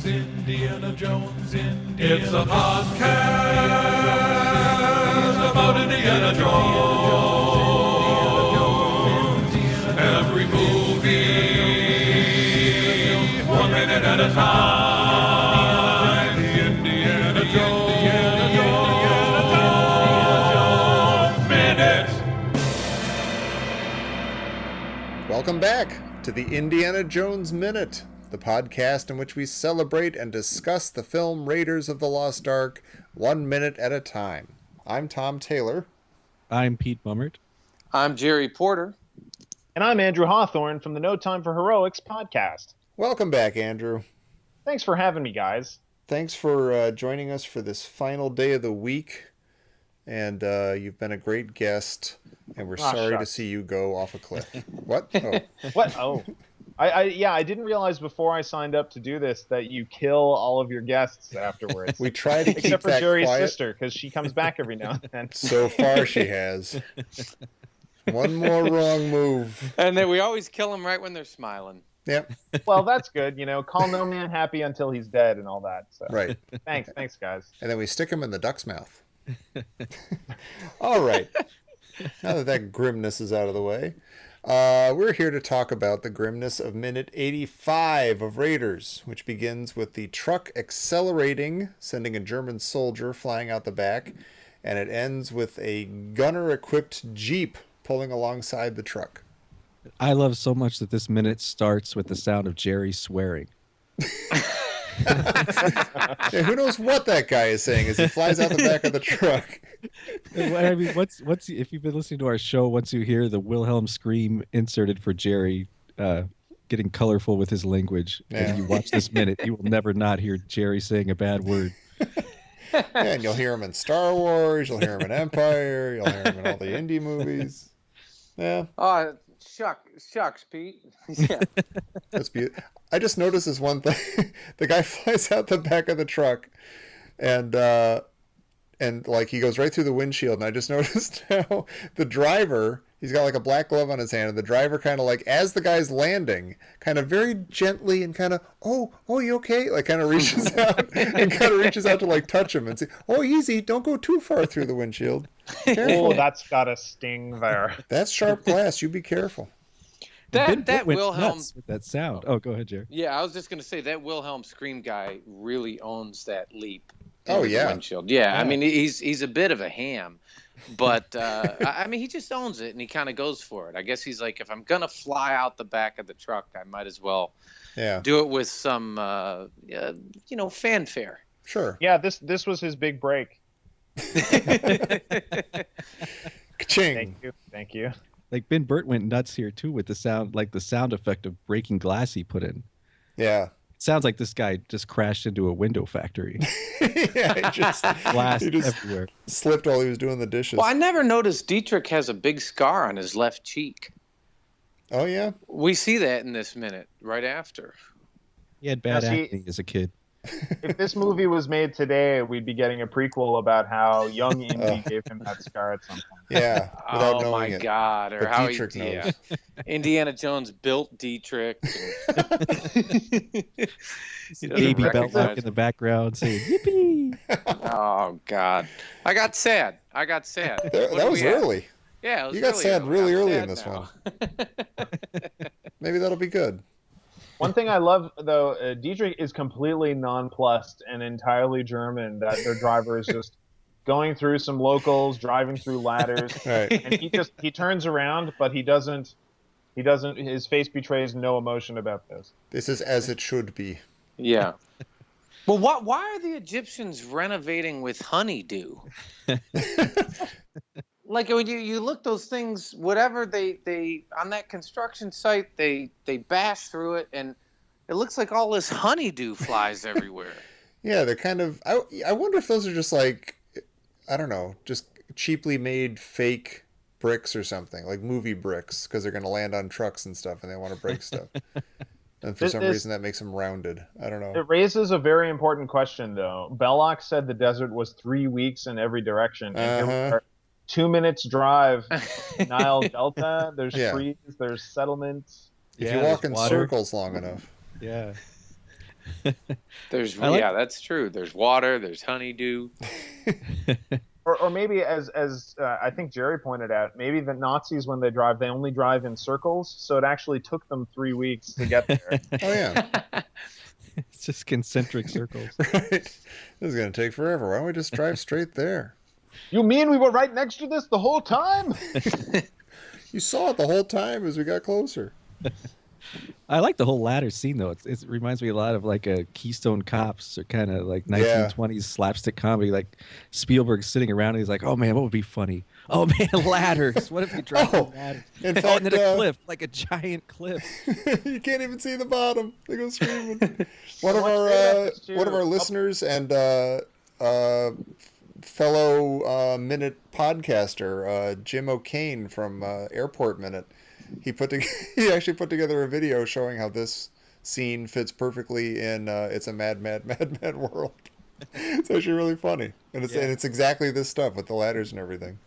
Indiana Jones. It's a podcast about Indiana Jones. Every movie, 1 minute at a time. The Indiana Jones Minute. Welcome back to the Indiana Jones Minute, the podcast in which we celebrate and discuss the film Raiders of the Lost Ark 1 minute at a time. I'm Tom Taylor. I'm Pete Bummert. I'm Jerry Porter. And I'm Andrew Hawthorn from the No Time for Heroics podcast. Welcome back, Andrew. Thanks for having me, guys. Thanks for joining us for this final day of the week. And you've been a great guest, and we're sorry to see you go off a cliff. What? Oh. What? Oh. I didn't realize before I signed up to do this that you kill all of your guests afterwards. We try to keep Except for that Jerry's quiet. sister, because she comes back every now and then. So far she has. One more wrong move. And then we always kill them right when they're smiling. Yep. Well, that's good. You know, call no man happy until he's dead and all that. So. Right. Thanks, guys. And then we stick him in the duck's mouth. All right. Now that grimness is out of the way, we're here to talk about the grimness of minute 85 of Raiders, which begins with the truck accelerating, sending a German soldier flying out the back, and it ends with a gunner-equipped Jeep pulling alongside the truck. I love so much that this minute starts with the sound of Jerry swearing. Yeah, who knows what that guy is saying as he flies out the back of the truck. I mean, what's if you've been listening to our show, once you hear the Wilhelm scream inserted for Jerry getting colorful with his language, and you watch this minute, you will never not hear Jerry saying a bad word. Yeah, and you'll hear him in Star Wars, you'll hear him in Empire, you'll hear him in all the indie movies. Yeah. Oh, shucks, Pete. Yeah. That's beautiful. I just noticed this one thing. The guy flies out the back of the truck, and like he goes right through the windshield. And I just noticed how the driver, he's got like a black glove on his hand, and the driver kind of like, as the guy's landing, kind of very gently and kind of, oh, you okay? Like kind of reaches out and kind of reaches out to like touch him and say, oh, easy, don't go too far through the windshield. Careful. Oh, that's got a sting there. That's sharp glass. You be careful. That went Wilhelm nuts with that sound. Oh, go ahead, Jerry. Yeah, I was just gonna say that Wilhelm scream guy really owns that leap. Oh, into the yeah. windshield. Yeah, I mean he's a bit of a ham, but I mean he just owns it and he kind of goes for it. I guess he's like, if I'm gonna fly out the back of the truck, I might as well do it with some fanfare. Sure. Yeah, this was his big break. Ka-ching. Thank you. Like Ben Burt went nuts here too with the sound, like the sound effect of breaking glass he put in. Yeah. It sounds like this guy just crashed into a window factory. Yeah, he just everywhere. Slipped while he was doing the dishes. Well, I never noticed Dietrich has a big scar on his left cheek. Oh, yeah? We see that in this minute right after. He had bad Now, see- acne as a kid. If this movie was made today, we'd be getting a prequel about how young Indy gave him that scar at some point. Yeah, without Oh knowing my it. God! Or But how Dietrich knows. Indiana Jones built Dietrich. Baby Belloc in the background saying "Yippee!" Oh God! I got sad. What That do was we have? early. Yeah, it was You got sad I'm really early sad in this now. one. Maybe that'll be good. One thing I love, though, Dietrich is completely nonplussed and entirely German, that their driver is just going through some locals, driving through ladders, Right. and he turns around, but he doesn't, his face betrays no emotion about this. This is as it should be. Yeah. Well, why are the Egyptians renovating with honeydew? Like when you look those things, whatever they on that construction site, they bash through it, and it looks like all this honeydew flies everywhere. Yeah, they're kind of... I wonder if those are just like, I don't know, just cheaply made fake bricks or something, like movie bricks, because they're going to land on trucks and stuff, and they want to break stuff. And for some reason that makes them rounded. I don't know. It raises a very important question, though. Belloc said the desert was 3 weeks in every direction. And here we are, 2 minutes drive, Nile Delta. There's trees, there's settlements. If you walk in circles long enough. Yeah. That's true. There's water. There's honeydew. Or maybe as I think Jerry pointed out, maybe the Nazis, when they drive, they only drive in circles, so it actually took them 3 weeks to get there. Oh yeah. It's just concentric circles. Right. This is going to take forever. Why don't we just drive straight there? You mean we were right next to this the whole time? You saw it the whole time as we got closer. I like the whole ladder scene, though. It reminds me a lot of like a Keystone Cops or kind of like 1920s slapstick comedy. Like Spielberg's sitting around and he's like, "Oh man, what would be funny? Oh man, ladders. What if we drive ladders? In fact, and then a cliff, like a giant cliff. You can't even see the bottom. They go screaming." One of our listeners and fellow Minute podcaster, Jim O'Kane from Airport Minute. He actually put together a video showing how this scene fits perfectly in It's a Mad, Mad, Mad, Mad World. It's actually really funny. And it's exactly this stuff with the ladders and everything.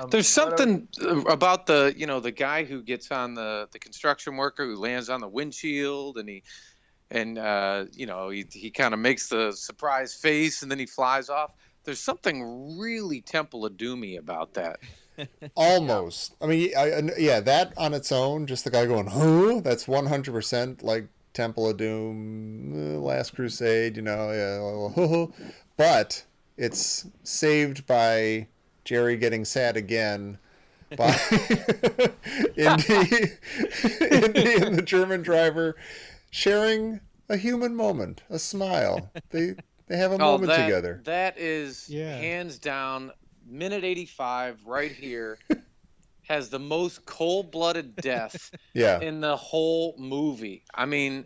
There's something about the guy who gets on the construction worker who lands on the windshield and he kind of makes the surprise face and then he flies off. There's something really Temple of Doomy about that. Almost. I mean, that on its own, just the guy going, "Huh?" That's 100% like Temple of Doom, Last Crusade, But it's saved by Jerry getting sad again by Indy and the German driver sharing a human moment, a smile. They have a moment together. That is hands down. Minute 85 right here has the most cold-blooded death in the whole movie. I mean,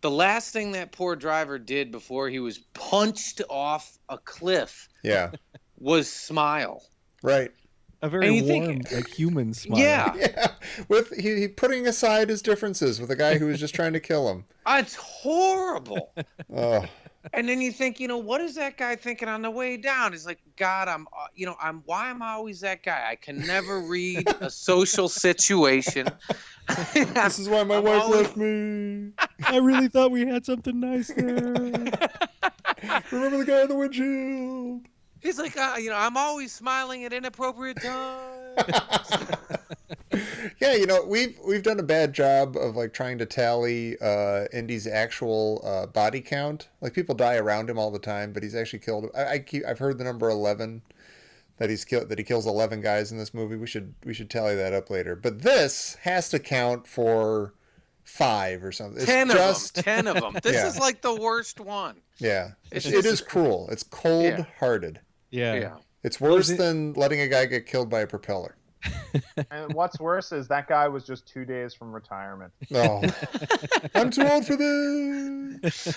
the last thing that poor driver did before he was punched off a cliff was smile. Right. A very warm, like human smile. Yeah. With he putting aside his differences with a guy who was just trying to kill him. It's horrible. Oh. And then you think, what is that guy thinking on the way down? He's like, God, why am I always that guy? I can never read a social situation. This is why my wife left me. I really thought we had something nice there. Remember the guy in the windshield? He's like, I'm always smiling at inappropriate times. Yeah, we've done a bad job of like trying to tally Indy's actual body count. Like people die around him all the time, but he's actually killed. I've heard the number 11 that he's killed. That he kills 11 guys in this movie. We should tally that up later. But this has to count for 5 or something. It's 10 of them. This is like the worst one. Yeah, it is cruel. It's cold-hearted. Yeah. It's worse than letting a guy get killed by a propeller. And what's worse is that guy was just 2 days from retirement. Oh, I'm too old for this.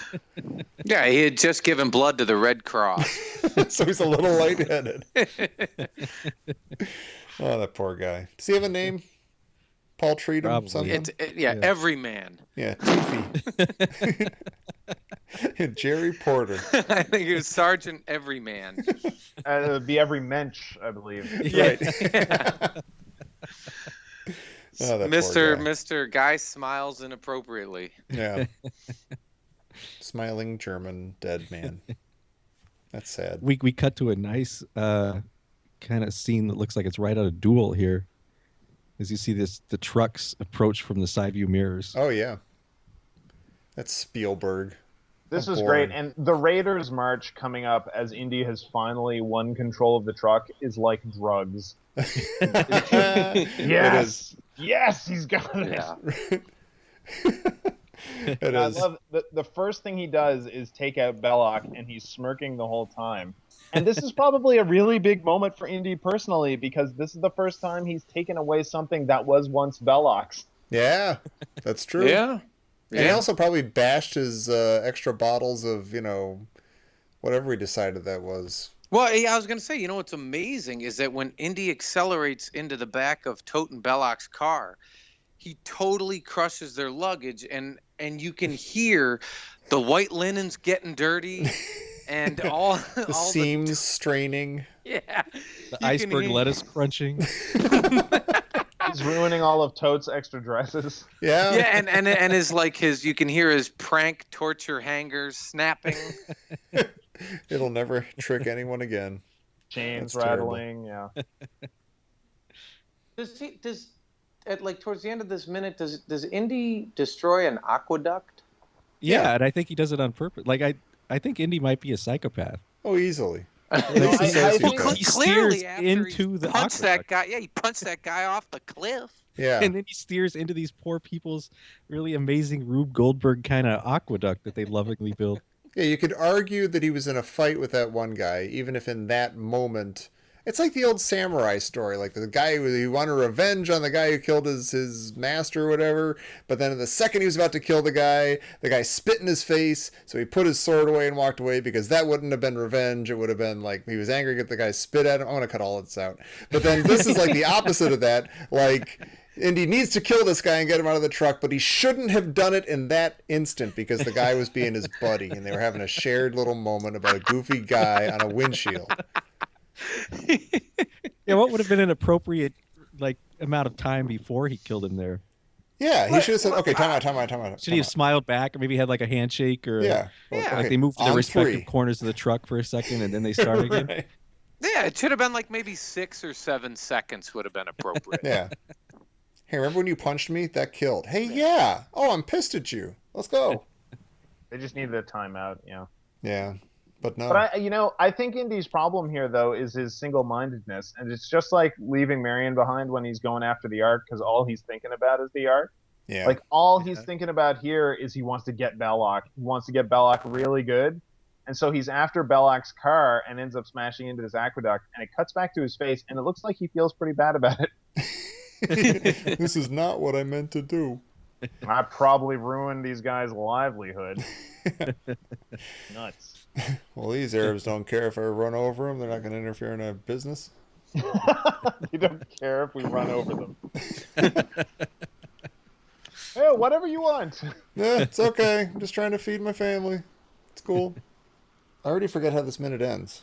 Yeah, he had just given blood to the Red Cross. So he's a little lightheaded. Oh, that poor guy. Does he have a name? Paul Treatham? Probably. Something? Every man. Yeah, Teefy. Jerry Porter. I think it was Sergeant Everyman. It would be every mensch, I believe. Right. Oh, Mr. Guy smiles inappropriately. Yeah. Smiling German dead man. That's sad. We cut to a nice kind of scene that looks like it's right out of Duel here. As you see the trucks approach from the side view mirrors. Oh yeah. That's Spielberg. This is great. And the Raiders march coming up as Indy has finally won control of the truck is like drugs. Yes. Yes, he's got it. Yeah. I love the first thing he does is take out Belloc, and he's smirking the whole time. And this is probably a really big moment for Indy personally, because this is the first time he's taken away something that was once Belloc's. Yeah, that's true. Yeah. And he also probably bashed his extra bottles of, whatever he decided that was. Well, I was going to say, what's amazing is that when Indy accelerates into the back of Toten Belloc's car, he totally crushes their luggage, and you can hear the white linens getting dirty and all the seams straining. Yeah. The iceberg lettuce crunching. He's ruining all of Toad's extra dresses. Yeah. Yeah, and his you can hear his prank torture hangers snapping. It'll never trick anyone again. Chains That's rattling, terrible. yeah. Does at like towards the end of this minute, does Indy destroy an aqueduct? Yeah, and I think he does it on purpose. Like I think Indy might be a psychopath. Oh, easily. No, He's a I sociopath. think- He Clearly, steers after into the punched that aqueduct. guy. Yeah, he punched that guy off the cliff. Yeah. And then he steers into these poor people's really amazing Rube Goldberg kind of aqueduct that they lovingly built. Yeah, you could argue that he was in a fight with that one guy, even if in that moment... It's like the old samurai story, like the guy who wanted revenge on the guy who killed his master or whatever, but then in the second he was about to kill the guy spit in his face, so he put his sword away and walked away, because that wouldn't have been revenge. It would have been like he was angry at the guy spit at him. I'm going to cut all this out. But then this is like the opposite of that. Like, Indy needs to kill this guy and get him out of the truck, but he shouldn't have done it in that instant because the guy was being his buddy, and they were having a shared little moment about a goofy guy on a windshield. Yeah, what would have been an appropriate like amount of time before he killed him there? Yeah, he should have said, okay, time out. Should he have smiled back or maybe had like a handshake or Yeah. Yeah. like they moved to their On respective three. corners of the truck for a second and then they start again? Right. Yeah, it should have been like maybe 6 or 7 seconds would have been appropriate. Yeah. Hey, remember when you punched me? That killed. Hey, yeah. Oh, I'm pissed at you. Let's go. They just needed a timeout, yeah. Yeah, but no. But I think Indy's problem here though is his single-mindedness, and it's just like leaving Marion behind when he's going after the art, because all he's thinking about is the art. Yeah. Like all he's thinking about here is he wants to get Belloc. He wants to get Belloc really good, and so he's after Belloc's car and ends up smashing into this aqueduct. And it cuts back to his face, and it looks like he feels pretty bad about it. This is not what I meant to do. I probably ruined these guys' livelihood. Nuts. Well, these Arabs don't care if I run over them. They're not going to interfere in our business. They don't care if we run over them. Hey, whatever you want. Yeah, it's okay. I'm just trying to feed my family. It's cool. I already forget how this minute ends.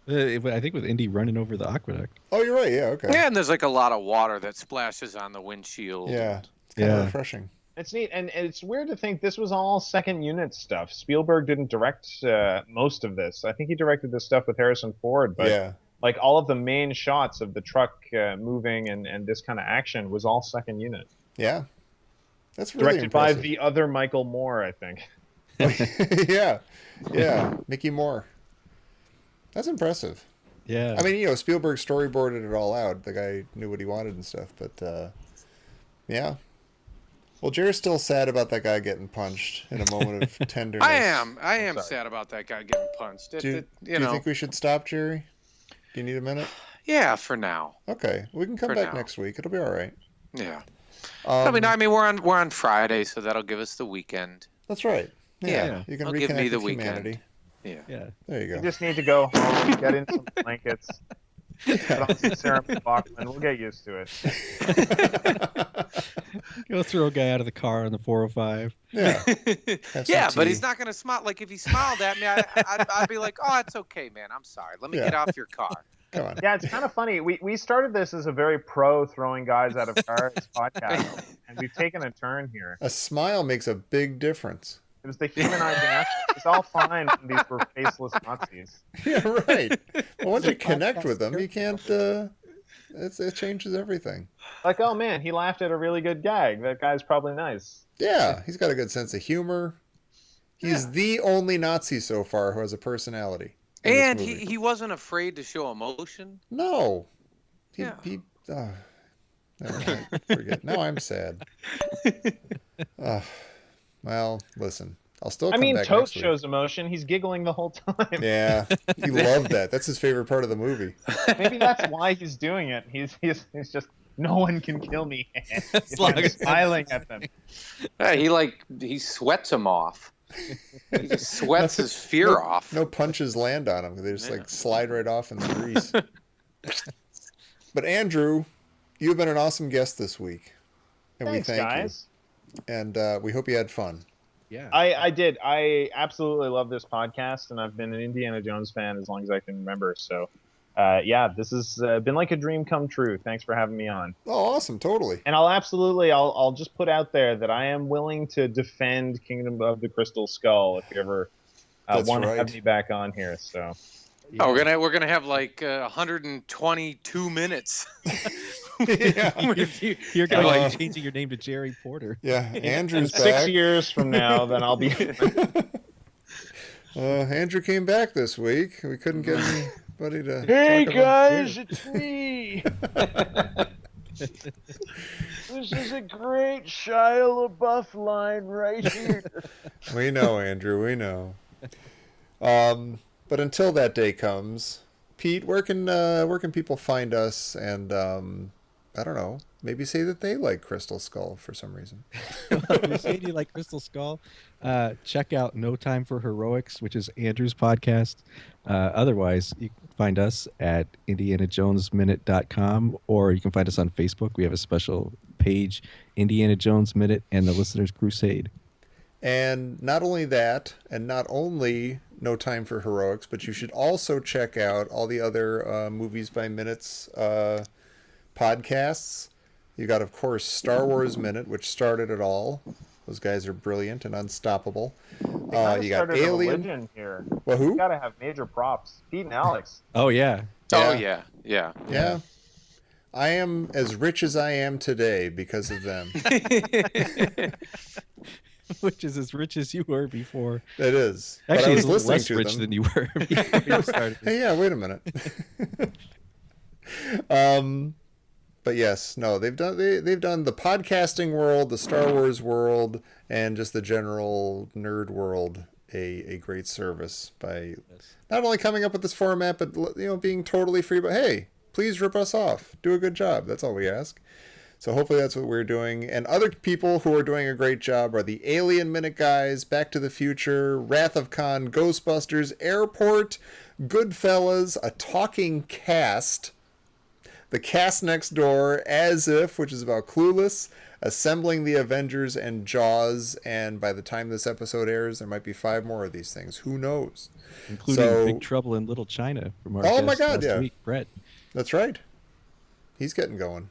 I think with Indy running over the aqueduct. Oh, you're right. Yeah, okay. Yeah, and there's like a lot of water that splashes on the windshield. Yeah, it's kind of refreshing. It's neat, and it's weird to think this was all second unit stuff. Spielberg didn't direct most of this. I think he directed this stuff with Harrison Ford, but Yeah. like all of the main shots of the truck moving and this kind of action was all second unit. Yeah. That's really Directed by impressive. the other Michael Moore, I think. Yeah. Yeah. Mickey Moore. That's impressive. Yeah. I mean, Spielberg storyboarded it all out. The guy knew what he wanted and stuff, but yeah. Well, Jerry's still sad about that guy getting punched in a moment of tenderness. I am sorry. sad about that guy getting punched. Do you think we should stop, Jerry? Do you need a minute? Yeah, for now. Okay, we can come For back now. next week. It'll be all right. Yeah. Um, I mean, we're on Friday, so that'll give us the weekend. That's right. Yeah. You can It'll reconnect give me the with weekend. humanity. Yeah. Yeah. There you You go. just need to go home, get in some blankets, put on some Sarah McLachlan. We'll get used to it. Go throw a guy out of the car on the 405. Yeah. Have some Yeah, but tea. he's not gonna smile. Like if he smiled at me, I'd be like, "Oh, it's okay, man. I'm sorry. Let me Yeah. get off your car." Come on. Yeah, it's kind of funny. We started this as a very pro throwing guys out of cars podcast, and we've taken a turn here. A smile makes a big difference. It was the humanizing aspect. It's all fine when these were faceless Nazis. Yeah, right. Well, once you connect with them, you can't. It changes everything. Like, oh man, he laughed at a really good gag. That guy's probably nice. Yeah, he's got a good sense of humor. He's the only Nazi so far who has a personality. in this And movie. he wasn't afraid to show emotion. No. Yeah. Never mind. Forget. Now I'm sad. Well, listen. I'll still I come mean, back Tote next week. shows emotion. He's giggling the whole time. Yeah, he loved that. That's his favorite part of the movie. Maybe that's why he's doing it. He's just, no one can kill me. He's long as- smiling at them. He sweats him off. He just sweats his fear off. No punches land on him. They just like slide right off in the grease. But Andrew, you've been an awesome guest this week. And Thanks, we thank guys. you. And we hope you had fun. Yeah. I did. I absolutely love this podcast, and I've been an Indiana Jones fan as long as I can remember. So yeah, this has been like a dream come true. Thanks for having me on. Oh, awesome. Totally. And I'll just put out there that I am willing to defend Kingdom of the Crystal Skull if you ever want to have me back on here. So. Yeah. Oh, we're gonna have like 122 minutes. You're going to changing your name to Jerry Porter. Yeah, Andrew's back. 6 years from now, then I'll be. Andrew came back this week. We couldn't get anybody to. Hey guys, it's me. This is a great Shia LaBeouf line right here. We know, Andrew. We know. But until that day comes, Pete, where can people find us? And I don't know, maybe say that they like Crystal Skull for some reason. If you say you like Crystal Skull, check out No Time for Heroics, which is Andrew's podcast. Otherwise, you can find us at IndianaJonesMinute.com, or you can find us on Facebook. We have a special page, Indiana Jones Minute and the Listener's Crusade. And not only that, and not only No Time for Heroics, but you should also check out all the other Movies by Minutes podcasts. You got, of course, Star Wars Minute, which started it all. Those guys are brilliant and unstoppable. You got Alien here. Well, who? You got to have major props. Pete and Alex. Oh yeah. Oh yeah. I am as rich as I am today because of them. Which is as rich as you were before. It is. Actually, I was it's listening less to rich them. than you were before you started. Hey, yeah, wait a minute. But yes, no, they've done the podcasting world, the Star Wars world, and just the general nerd world a great service by not only coming up with this format, but being totally free. But hey, please rip us off. Do a good job. That's all we ask. So hopefully that's what we're doing. And other people who are doing a great job are the Alien Minute guys, Back to the Future, Wrath of Khan, Ghostbusters, Airport, Goodfellas, A Talking Cast, The Cast Next Door, As If, which is about Clueless, Assembling the Avengers, and Jaws. And by the time this episode airs, there might be 5 more of these things. Who knows? Including Big Trouble in Little China from our guest last week, Brett. That's right. He's getting going.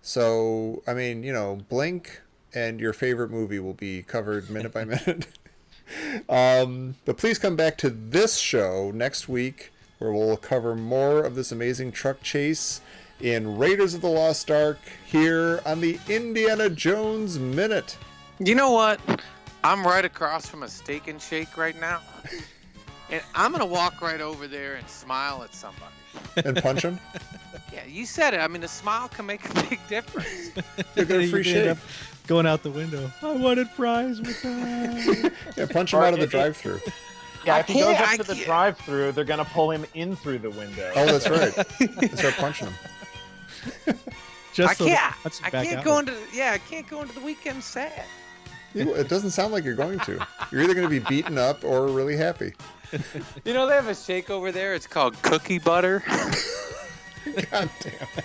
So, I mean, Blink and your favorite movie will be covered minute by minute. But please come back to this show next week where we'll cover more of this amazing truck chase in Raiders of the Lost Ark here on the Indiana Jones Minute. You know what? I'm right across from a Steak and Shake right now. And I'm going to walk right over there and smile at somebody. And punch him? Yeah, you said it. I mean, a smile can make a big difference. You'll get a free shake. Going out the window. I wanted fries with that. Yeah, punch him out of the drive-thru. Yeah, if he goes up to the drive-thru, they're going to pull him in through the window. Oh, that's right. They start punching him. I can't go into the weekend sad. It doesn't sound like you're going to. You're either going to be beaten up or really happy. They have a shake over there. It's called Cookie Butter. God damn it.